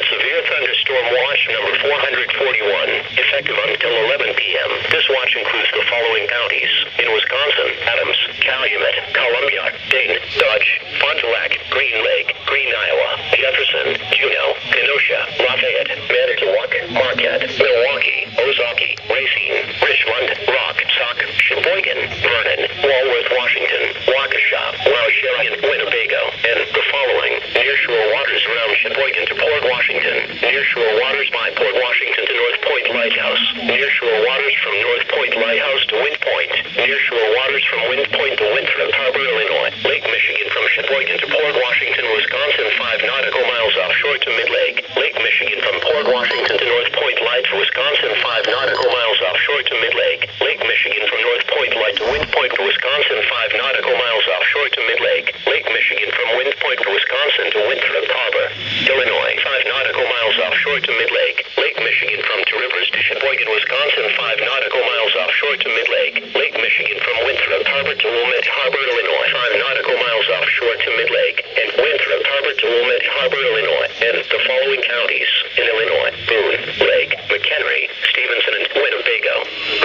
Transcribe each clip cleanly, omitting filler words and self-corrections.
Severe thunderstorm watch number 441, effective until 11 p.m. This watch includes the following counties: in Wisconsin, Adams, Calumet, Columbia, Dayton, Dodge, Fond du Lac, Green Lake, Green, Iowa, Jefferson, Juneau, Kenosha, Lafayette, Manitowoc, Marquette, Milwaukee, Ozaukee, Racine, Richmond, Rock, Sauk, Sheboygan, Vernon, Walworth, Washington, Waukesha, Waushara, and Winnebago, and the following: nearshore waters around Sheboygan to Port Washington, nearshore waters by Port Washington to North Point Lighthouse, nearshore waters from North Point Lighthouse to Wind Point, nearshore waters from Wind Point to Winthrop Harbor, Illinois, Lake Michigan from Sheboygan to Port Washington, Wisconsin, 5 nautical miles offshore to Mid-Lake, Lake Michigan from Port Washington to North Point Light to Wisconsin, 5 nautical miles offshore to Mid-Lake, Lake Michigan from North Point Light to Wind Point to Wisconsin, 5 nautical miles offshore to Mid-Lake, Lake Michigan from Wind Point to Wisconsin to Winthrop Harbor, Illinois, 5 nautical miles offshore to Mid-Lake, Lake Michigan from Two Rivers to Sheboygan, Wisconsin, 5 nautical miles offshore to Mid-Lake, Lake Michigan from Winthrop Harbor to Wilmette Harbor, Illinois, 5 nautical miles offshore to Mid-Lake, and Winthrop Harbor to Wilmette Harbor, Illinois, and the following counties in Illinois: Boone, Lake, McHenry, Stevenson, and Winnebago.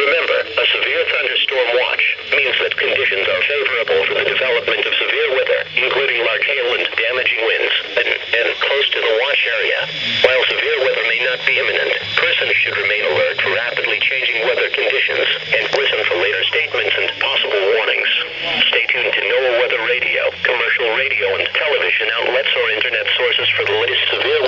Remember, a severe thunderstorm watch means that conditions are favorable for the development of severe weather, including large hail and damaging winds, and close to the watch area. While severe weather may not be imminent, persons should remain alert for rapidly changing weather conditions and listen for later statements and possible warnings. Stay tuned to NOAA Weather Radio, commercial radio, and television outlets or internet sources for the latest severe